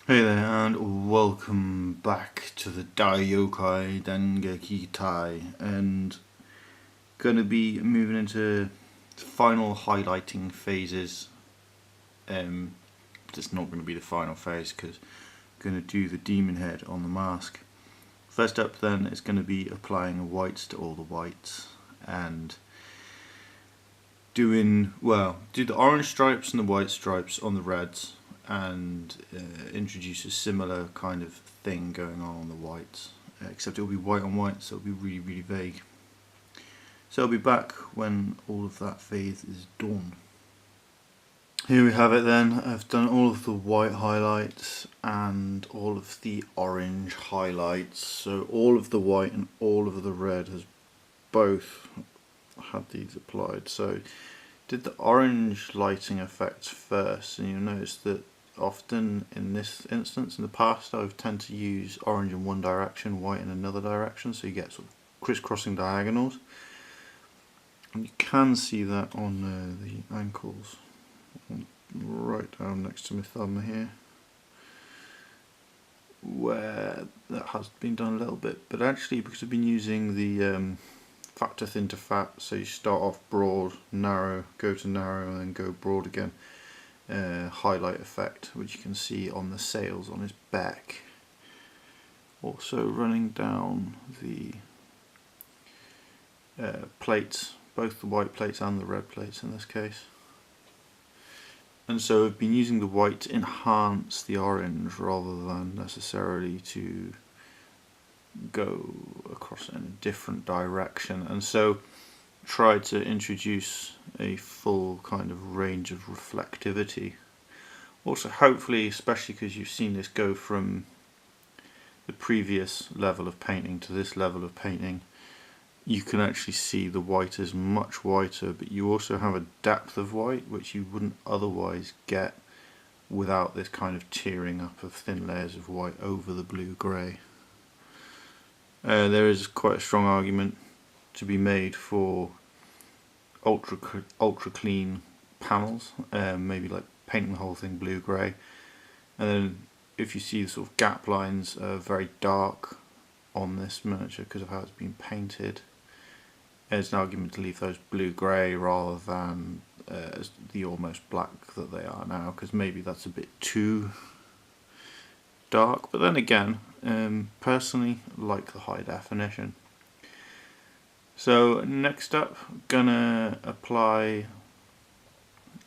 Hey there, and welcome back to the Daiyokai Dengekitai, and gonna be moving into final highlighting phases. It's not going to be the final phase because I'm going to do the demon head on the mask. First up, then, is going to be applying whites to all the whites and do the orange stripes and the white stripes on the reds, and introduce a similar kind of thing going on the whites, except it will be white on white, so it'll be really, really vague. So I'll be back when all of that phase is done. Here we have it then. I've done all of the white highlights and all of the orange highlights, so all of the white and all of the red has both had these applied. So did the orange lighting effects first, and you'll notice that often in this instance, in the past, I've tended to use orange in one direction, white in another direction, so you get sort of crisscrossing diagonals. And you can see that on the ankles, right down next to my thumb here, where that has been done a little bit. But actually, because I've been using the fat to thin to fat, so you start off broad, narrow, go to narrow, and then go broad again. Highlight effect, which you can see on the sails on his back. Also running down the plates, both the white plates and the red plates in this case. And so I've been using the white to enhance the orange rather than necessarily to go across in a different direction, and so try to introduce a full kind of range of reflectivity. Also, hopefully, especially because you've seen this go from the previous level of painting to this level of painting, you can actually see the white is much whiter, but you also have a depth of white which you wouldn't otherwise get without this kind of tearing up of thin layers of white over the blue-grey. There is quite a strong argument to be made for ultra clean panels, maybe like painting the whole thing blue-grey, and then if you see the sort of gap lines are very dark on this miniature because of how it's been painted, there's an argument to leave those blue-grey rather than the almost black that they are now, because maybe that's a bit too dark. But then again, personally like the high definition. So next up, gonna apply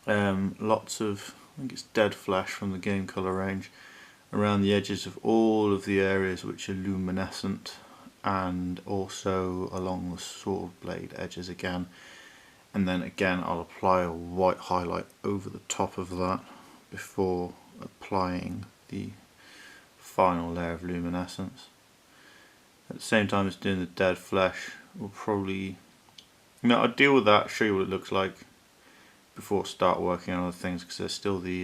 lots of, I think it's dead flesh from the game colour range, around the edges of all of the areas which are luminescent, and also along the sword blade edges again. And then again I'll apply a white highlight over the top of that before applying the final layer of luminescence. At the same time as doing the dead flesh, we'll probably, I'll deal with that, show you what it looks like before I start working on other things, because there's still the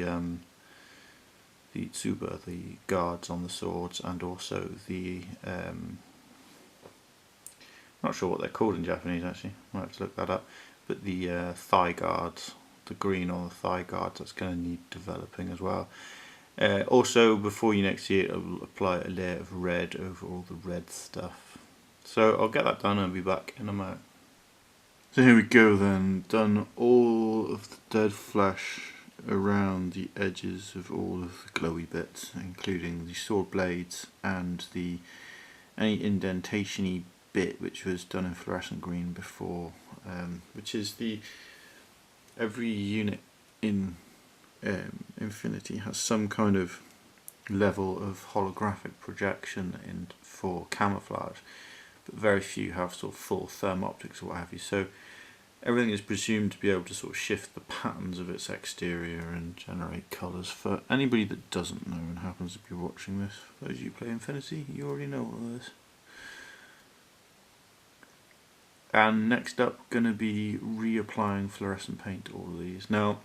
tsuba, the guards on the swords, and also the not sure what they're called in Japanese actually, might have to look that up, but the thigh guards, the green on the thigh guards, that's going to need developing as well. Also, before you next see it, I'll apply a layer of red over all the red stuff. So I'll get that done and I'll be back in a moment. So here we go then, done all of the dead flesh around the edges of all of the glowy bits, including the sword blades and any indentation-y bit which was done in fluorescent green before, which is every unit in Infinity has some kind of level of holographic projection for camouflage, but very few have sort of full thermoptics or what have you, so everything is presumed to be able to sort of shift the patterns of its exterior and generate colours. For anybody that doesn't know and happens to be watching this, those of you who play Infinity, you already know all of this. And next up, going to be reapplying fluorescent paint to all of these. Now,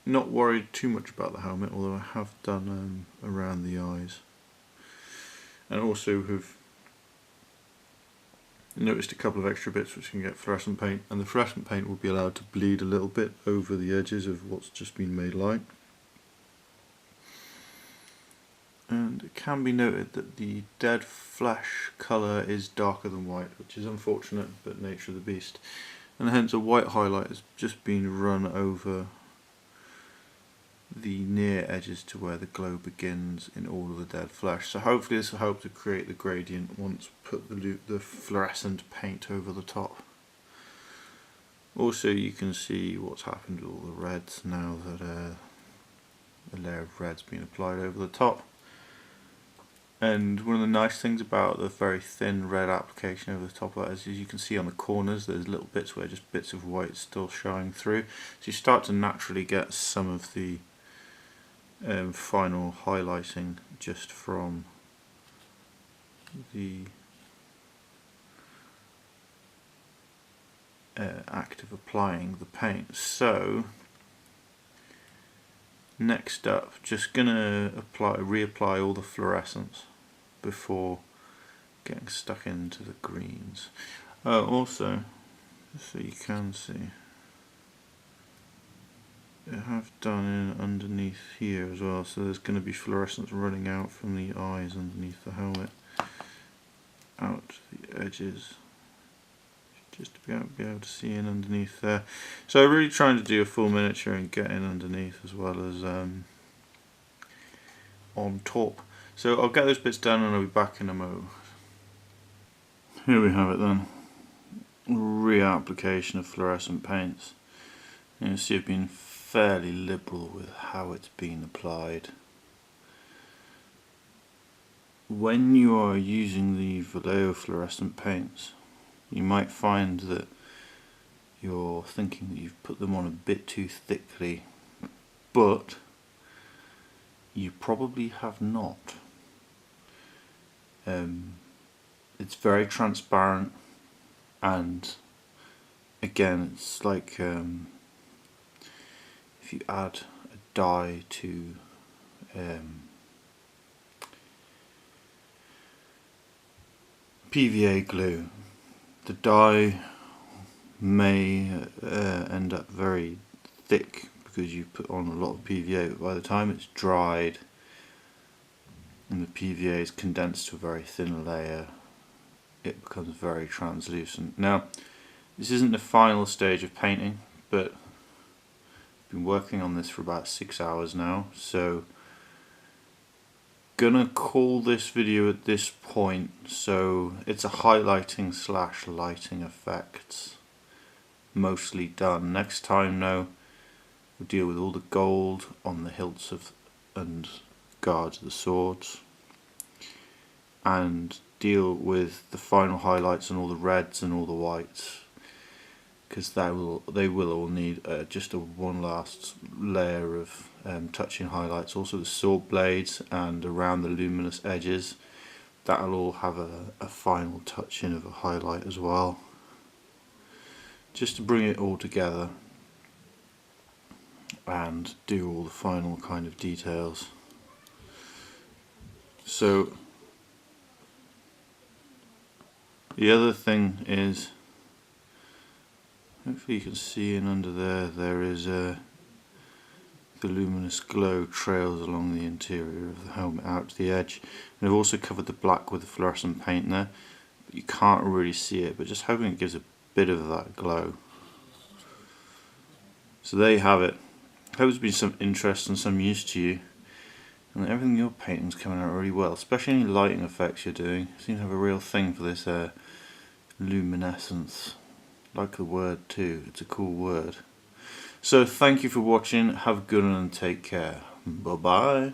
not worried too much about the helmet, although I have done around the eyes, and also have noticed a couple of extra bits which can get fluorescent paint, and the fluorescent paint will be allowed to bleed a little bit over the edges of what's just been made light. And it can be noted that the dead flesh colour is darker than white, which is unfortunate, but nature of the beast. And hence a white highlight has just been run over the near edges to where the glow begins in all of the dead flesh. So hopefully this will help to create the gradient once put the fluorescent paint over the top. Also you can see what's happened with all the reds now that a layer of red's been applied over the top. And one of the nice things about the very thin red application over the top of that is, as you can see on the corners, there's little bits where just bits of white still showing through. So you start to naturally get some of the final highlighting just from the act of applying the paint. So next up, just gonna reapply all the fluorescence before getting stuck into the greens. Also, so you can see, I have done in underneath here as well, so there's going to be fluorescence running out from the eyes underneath the helmet, out to the edges, just to be able to see in underneath there. So I'm really trying to do a full miniature and get in underneath as well as on top. So I'll get those bits done and I'll be back in a mo. Here we have it then, reapplication of fluorescent paints. You can see I've been fairly liberal with how it's been applied. When you are using the Vallejo fluorescent paints, you might find that you're thinking that you've put them on a bit too thickly, but you probably have not. It's very transparent, and again, it's like if you add a dye to PVA glue, the dye may end up very thick because you put on a lot of PVA, but by the time it's dried and the PVA is condensed to a very thin layer, it becomes very translucent. Now, this isn't the final stage of painting, but I've been working on this for about 6 hours now, so gonna call this video at this point. So it's a highlighting / lighting effects mostly done. Next time now we'll deal with all the gold on the hilts of and guards of the swords, and deal with the final highlights on all the reds and all the whites, because they will all need just one last layer of touching highlights. Also the sword blades and around the luminous edges, that'll all have a final touch-in of a highlight as well, just to bring it all together and do all the final kind of details. So the other thing is, hopefully you can see in under there is the luminous glow trails along the interior of the helmet out to the edge. And I've also covered the black with the fluorescent paint there, but you can't really see it, but just hoping it gives a bit of that glow. So there you have it. Hope it's been some interest and some use to you, and everything you're painting's coming out really well, especially any lighting effects you're doing. You seem to have a real thing for this luminescence. Like the word too, it's a cool word. So thank you for watching, have a good one and take care. Bye bye.